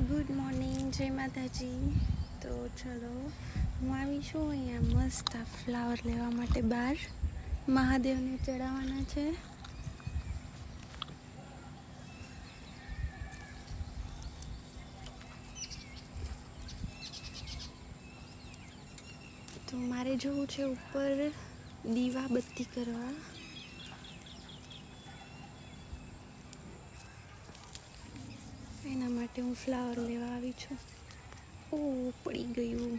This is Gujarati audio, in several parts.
ગુડ મોર્નિંગ, જય માતાજી. તો ચલો, હું આવી છું અહીંયા મસ્ત આ ફ્લાવર લેવા માટે બહાર. મહાદેવને ચડાવવાના છે. તો મારે જવું છે ઉપર દીવા બત્તી કરવા. એના માટે હું ફ્લાવર લેવા આવી છું. ઓ પડી ગયું.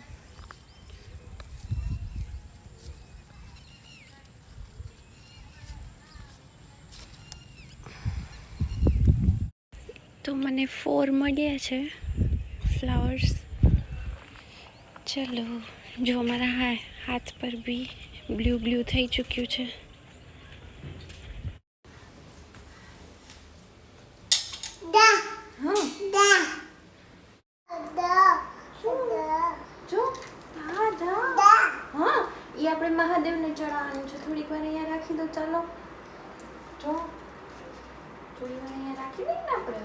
તો મને 4 મળ્યા છે ફ્લાવર્સ. ચલો, જો મારા હાથ પર બી બ્લુ થઈ ચૂક્યું છે. આપણે મહાદેવને ચડાવવાનું છે. થોડીક વાર અહીંયા રાખી દો. ચાલો, જો થોડી વાર અહીંયા રાખી દઈએ ને આપણે.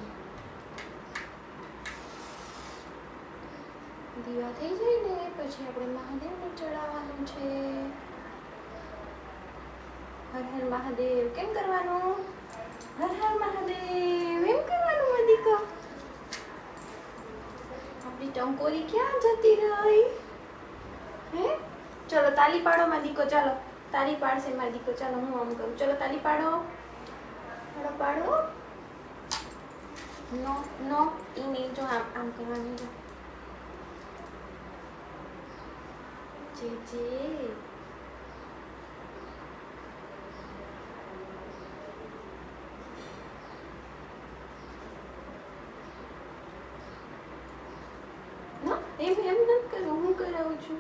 દીવા થઈ જાય ને પછી આપણે મહાદેવને ચડાવવાનું છે. હર હર મહાદેવ. કેમ કરવાનું? હર હર મહાદેવ એમ કરવાનું. મદિકો આપણી ટંકોરી ક્યાં જતી રહી? હે, ચલો તાલી પાડો માદીકો. ચાલો તાલી પાડશે માદીકો. ચાલો હું આમ કરું. ચલો તાલી પાડો. પાડો પાડો. નો નો ઈને જો આમ કરવાનું. જો જે એમ નથી કરવું. હું કરાવું છું.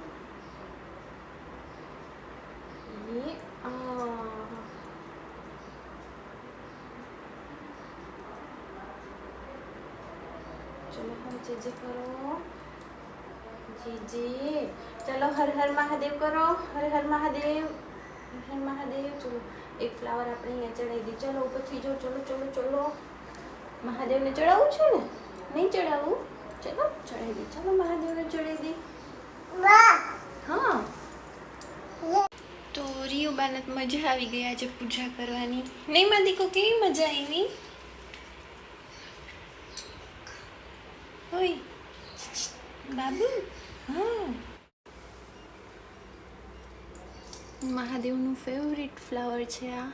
चलो हम जे करो जी. चलो हर हर महादेव करो. हर हर महादेव. हर हर महादेव. चलो एक फ्लावर આપણે અહીંયા ચડાવી દી. ચલો ઉપરથી જો. ચલો ચલો ચલો. મહાદેવને ચડાવવું છે ને? નહીં ચડાવવું? ચલો ચડાવી દી. ચલો મહાદેવને ચડાવી દી. હા, તો રીયુબાને મજા આવી ગઈ આજે પૂજા કરવાની. નહીં માદીકો, કેવી મજા આવી? ઓય બાબુ. હા, મહાદેવનું ફેવરિટ ફ્લાવર છે આ.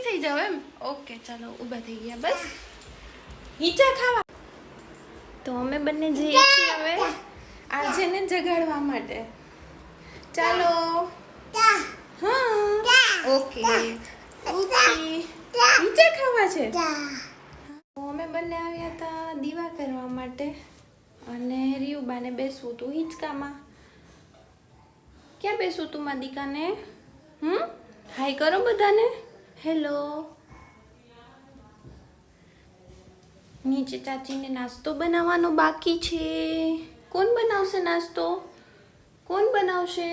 થઈ જાવ એમ? ઓકે, ચાલો ઊભા થઈ ગયા. બસ હિચા ખાવા. તો અમે બંને જઈએ છીએ હવે આજે ને જગાડવા માટે. ચાલો. હા, ઓકે ઓકે. હિચા ખાવા છે. તો અમે બંને આવ્યા હતા દીવા કરવા માટે અને રીયુબાને બેસવું હતું હિંચકામાં. ક્યાં બેસવું તું માદિકાને? હાય કરો બધાને. હેલો. નીચે ચાચીને નાસ્તો બનાવવાનો બાકી છે. કોણ બનાવશે નાસ્તો? કોણ બનાવશે?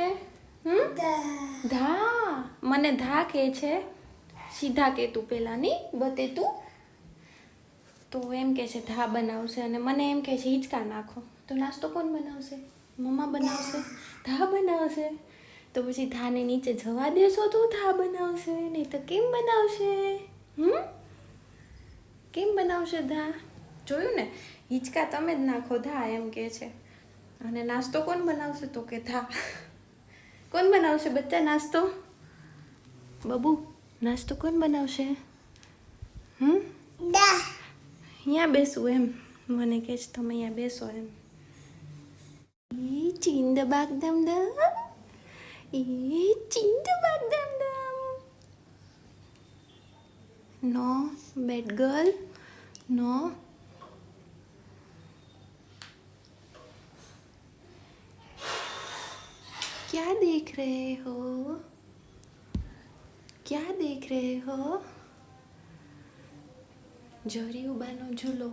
ધા. મને ધા કહે છે. સીધા કે તું પેલા ની બતે તું. તો એમ કે છે ધા બનાવશે અને મને એમ કે છે હિંચકા નાખો. તો નાસ્તો કોણ બનાવશે? મમ્મા બનાવશે? ધા બનાવશે? તો પછી ધાને નીચે જવા દેશો તો ધા બનાવશે, નહીં તો કેમ બનાવશે? કેમ બનાવશે ધા? જોયું ને, હિંચકા તમે જ નાખો ધા એમ કે છે. અને નાસ્તો કોણ બનાવશે? તો કે ધા. કોણ બનાવશે બચ્ચા નાસ્તો? બબુ, નાસ્તો કોણ બનાવશે? અહીંયા બેસવું એમ મને કહે છે. તમે અહીંયા બેસો એમ. ચીંદ બાગ દમ દમ. No bad girl, no. क्या देख रहे हो? क्या देख रहे हो? જરી ઉબાનો ઝૂલો.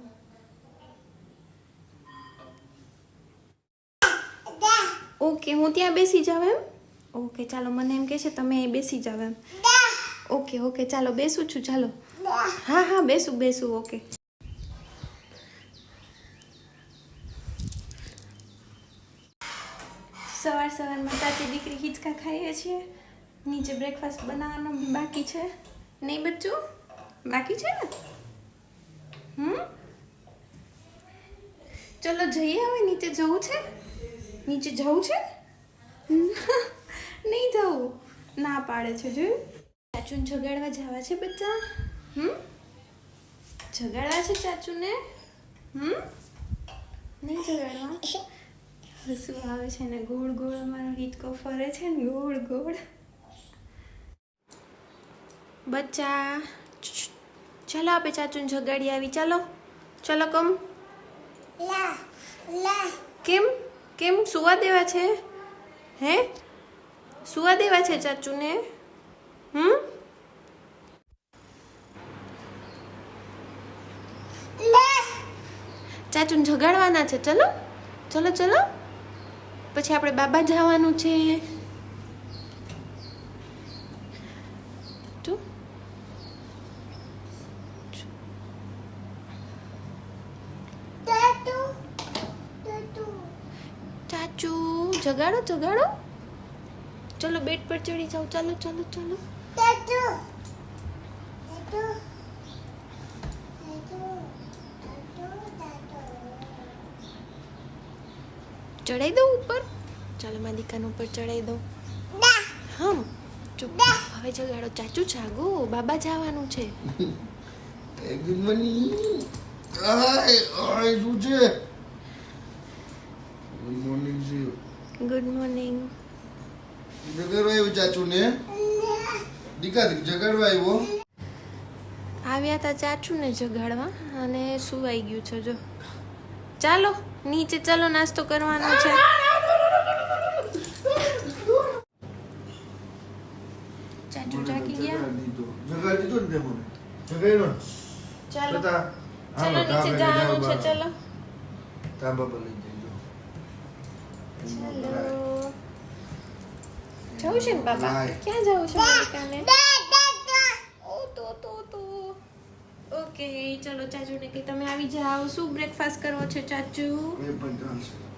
ઓકે, હું ત્યાં બેસી જાવ એમ? ઓકે ચાલો, મને એમ કહે છે તમે અહીં બેસી જાવ એમ. ઓકે ઓકે ચાલો બેસું છું, ચાલો. હા હા બેસું. ઓકે. સવારમાં ચાચી દીકરી હિંચકા ખાઈએ છીએ. નીચે બ્રેકફાસ્ટ બનાવવાનો બાકી છે. નહીં બચ્ચું? બાકી છે ને? ચલો જઈએ હવે. નીચે જવું છે? નહીં જવું, ના પાડે છે. જોયું? ચાચુને જગાડવા જવા છે બચ્ચા? જગાડવા છે ચાચુને? નહીં જગાડવા? હસવું આવે છે ને. ગોળ ગોળ અમારો હિંચકો ફરે છે ને, ગોળ. બચ્ચા ચાલો આપણે ચાચુને જગાડી આવી. ચાલો કમ. કેમ સુવા દેવા છે? હે સુવા દેવા છે ચાચુને? ચાચુને જગાડવાના છે. ચલો પછી આપણે બાબા જવાનું છે. ચાચુ જગાડો. ચલો બેડ પર ચડી જાઓ. ચાલો. ચડાઈ દઉં ઉપર? ચાલો મારી દીકાને ઉપર ચડાઈ દઉં. ચૂપ. હવે જગાડો. ચાચુ જાગો, બાબા જવાનું છે. Good morning. Good morning. જગાડવા આવ્યો ચાચુને? દીકરી જગાડવા આવ્યો? આવ્યા હતા ચાચુને જગાડવા અને સુવાઈ ગયું છે. જો ચાલો નીચે ચાલો, નાસ્તો કરવાનો છે. ચાચુ જાગી ગયા. જગાડી દીધો ને મને. જગાડ્યો. ચાલો નીચે જવાનું છે. ચાલો તાંબા પર લઈ જજો. જવું છે ને બાબા? ક્યાં જવું છે બાબાને? ઓકે ચલો ચાચુને કે તમે આવી જાઓ. શું બ્રેકફાસ્ટ કરવો છે ચાચુ?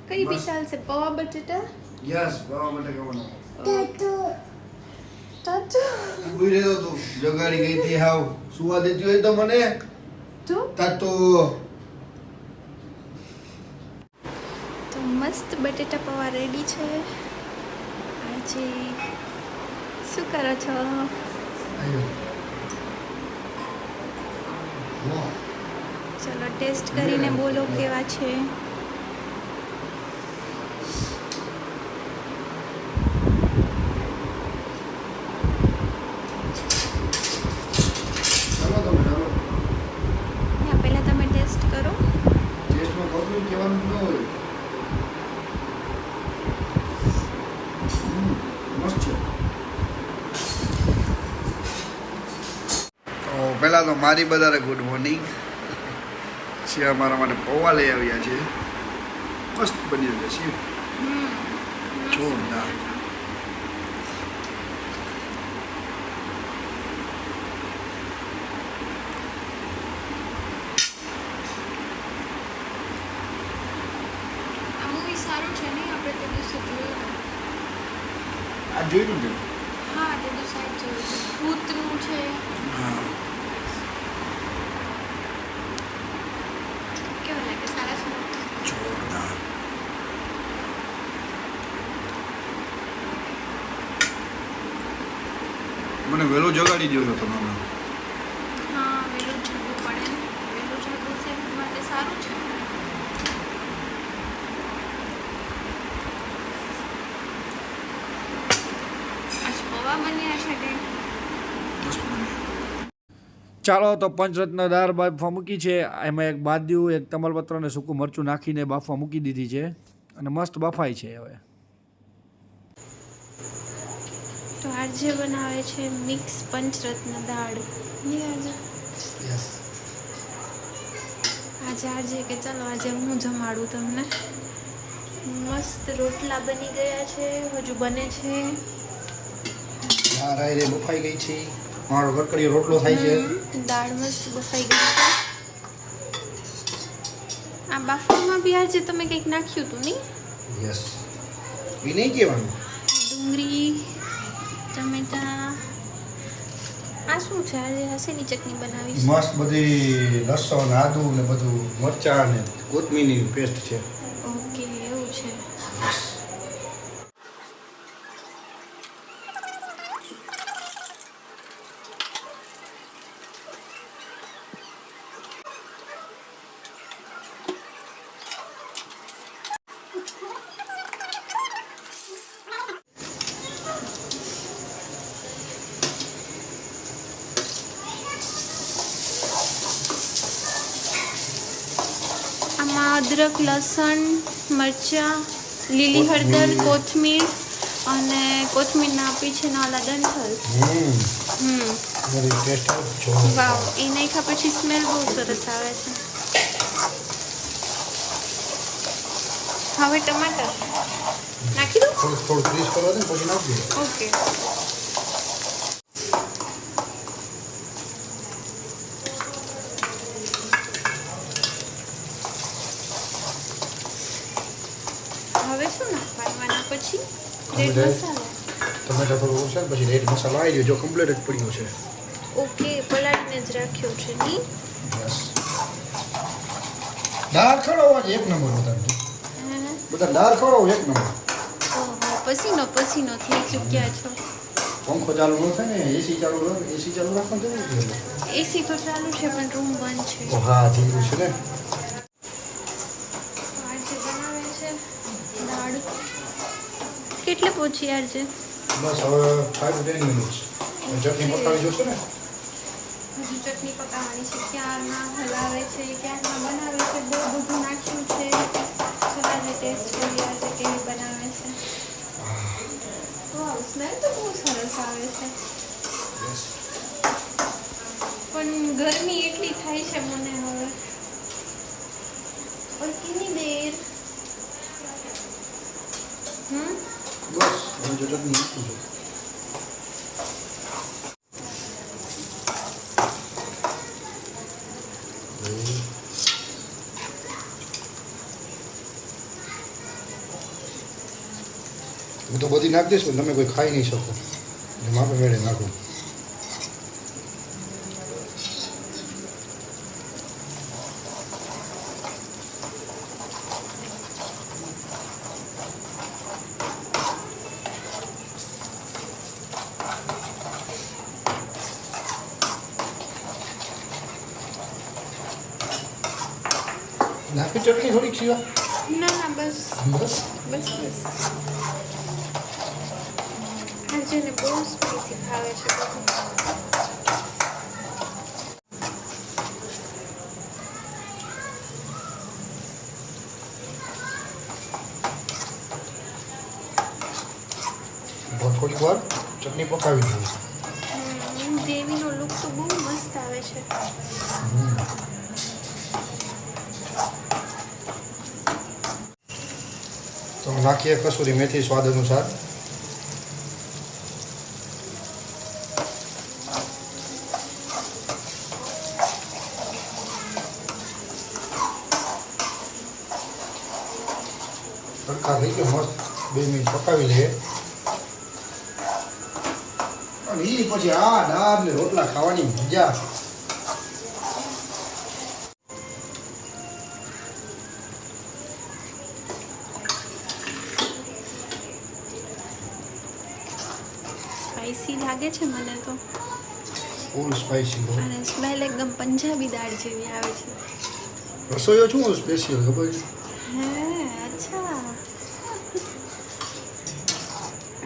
કઈ બી ચાલશે. પૌવા બટેટા? યસ, પૌવા બટેટા બનાવો. ચાચુ ઊભી રહેતો તું. જગાડી ગઈ હતી હાવ. સુવા દેતી હોય તો મને તો મસ્ત બટેટા પૌવા રેડી છે. આજે શું કરો છો? ચલો ટેસ્ટ કરીને બોલો કેવા છે. પહેલા તમે ટેસ્ટ કરો. ટેસ્ટમાં કહું કેવાનું ન હોય. મસ્ત છે. પહેલા તો મારી બધાને ગુડ મોર્નિંગ. છે અમારા માટે પૌવા લઈ આવ્યા છે. મસ્ત બની જશે. જોરદાર. આ મૂવી સારું છે નહીં? આપણે તે દિવસે જોયું. આ જોયું ને? હા તે દિવસે જોયું. ભૂતનું છે. હા. કેવું લાગે? સારા છે? જોરદાર. મને વહેલો જગાડી દો છો તમે. હા વહેલું જગવું પડે ને. વહેલું જગવું સેહત માટે સારું છે. આજ પૌવા બન્યા છે કે? ચાલો તો પંચરત્ન દાળ બાફવા મૂકી છે. એમાં એક બાદિયું, એક તમાલપત્ર અને સૂકું મરચું નાખીને બાફવા મૂકી દીધી છે અને મસ્ત બફાય છે. હવે તો આજે બનાવે છે મિક્સ પંચરત્ન દાળ. આજે આજે કે ચાલો આજે હું જમાડું તમને. મસ્ત રોટલા બની ગયા છે, હજુ બને છે. દાળ આયરે બફાઈ ગઈ છે, મારો કડકડીયો રોટલો થાય છે. દાળ મસ્ત બફાઈ ગઈ છે. આ બાફવામાં બી આજે તમે કંઈક નાખ્યું હતું નહીં? યસ, એ નહીં કહેવાનું. ડુંગળી, ટમેટા. આ શું છે? આજે હસેની ચટણી બનાવી છે. મસ્ત બધી લસણ આદુ ને બધું મરચાં ને કોથમીરની પેસ્ટ છે. ઓકે, એવું છે. આમાં અદરક, લસણ, મરચાં, લીલી હળદર, કોથમીર અને કોથમીરના પીછેના ઓલા ડંઠલ. બધી ટેસ્ટ જો વાવ, એ નાખ્યા પછી સ્મેલ બહુ સરસ આવે છે. હવે ટમાટર નાખી દઉં? થોડું ક્રીસ કરવા દે પછી નાખી દે. ઓકે. હવે શું નાખવાનું આના પછી? રેડ મસાલા. ટમેટા થોડું ઓછા પછી રેડ મસાલો આવી ગયો જો કમ્પ્લીટ જ પડ્યો છે. ઓકે, પલાળીને જ રાખ્યો છે નહીં? બસ દાળ ખવડાવો આજે એક નંબર બધા દાળ ખવડાવો એક નંબર. ઓહો, પસીનો પસીનો થઈ ચૂક્યા છો. પંખો ચાલુ ન થાય ને એસી ચાલુ રાખવાનું છે. એસી તો ચાલુ છે પણ રૂમ બંધ છે. ઓ હા જીરું છે ને. આજે બનાવે છે દાળ. કેટલે પહોંચી આજે? બસ હવે 5 to 10 મિનિટ્સ ચટણી પકાવી જોશે ને. હજુ ચટણી પકાવવાની છે. ક્યારના હલાવે છે, ક્યારના બનાવે છે. બહુ બધું નાખ્યું છે. ચલો આજે ટેસ્ટ કરીએ આજે કેવી બનાવે છે. વાવ, સ્મેલ તો બહુ સરસ આવે છે. પણ ગરમી એટલી થાય છે મને હવે. और कितनी देर? બસ હવે જો ચટણી નાખી દો. હું તો બધી નાખી દઈશ પણ તમે કોઈ ખાઈ નહીં શકો એટલે માપે મેળે નાખું. નાખી ચટણી થોડીક સિવા. ના ના, બસ બસ બસ બસ. આજે ને બહુ સ્પાઈસી ભાવે છે બધું. થોડીક વાર ચટણી પકાવી દઉં. ગ્રેવીનો લુક તો બહુ મસ્ત આવે છે. તો નાખીએ કસૂરી મેથી સ્વાદ અનુસાર. તડકા થઈ ગયો મસ્ત 2 મિનિટ પકાવી લઈએ અને એ પછી આ દાળ ને રોટલા ખાવાની મજા. સ્પાઈસી લાગે છે મને તો. ફૂલ સ્પાઈસી. અને સ્મેલ એકદમ પંજાબી દાળ જેવી આવે છે. રસોઈયો છું સ્પેશિયલ ખબર છે. હે, અચ્છા.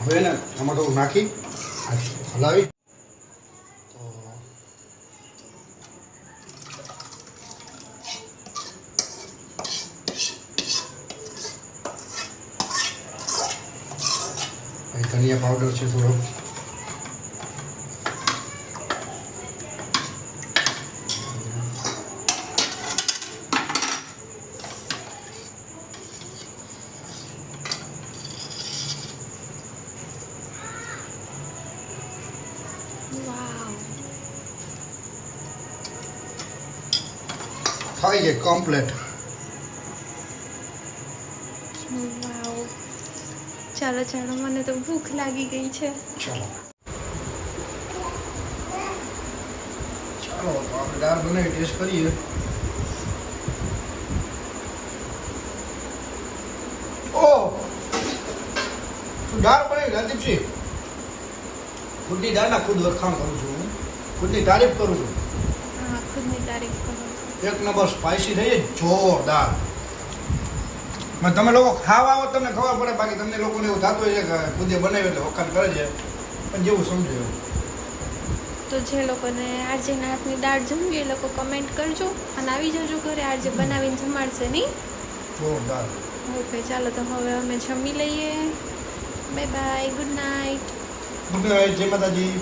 હવે ને આમાં થોડું નાખી હલાવી તો ધનિયા પાવડર છે થોડો. થઈ ગઈ કમ્પ્લીટ. વાવ. ચાલો ચાલો, મને તો ભૂખ લાગી ગઈ છે. ચાલો ચાલો તો આપણે દાળ બનાવી ટેસ્ટ કરીએ. ઓહ, શું દાળ બનાવી રાજદીપસિંહ? ખુદની દાળના ખુદ વખાણ કરું છું હું, ખુદની તારીફ કરું છું. હા, ખુદની તારીફ કરો. એક નંબર સ્પાઇસી થઈ છે, જોરદાર. મને તમે લોકો ખાવા આવો તમને ખબર પડે, બાકી તમને લોકોને એવું થતું હોય છે કે ખુદે બનાવ્યું એટલે વખાણ કરે છે, પણ જેવું સમજો એવું. તો જે લોકોને આરજેના હાથની દાળ જમવી એ લોકો કમેન્ટ કરજો અને આવી જજો ઘરે. આરજે બનાવીને જમાડશે નહીં? જોરદાર. ઓકે, ચાલો તો હવે અમે જમી લઈએ. Bye bye, good night. Good night, જય માતાજી.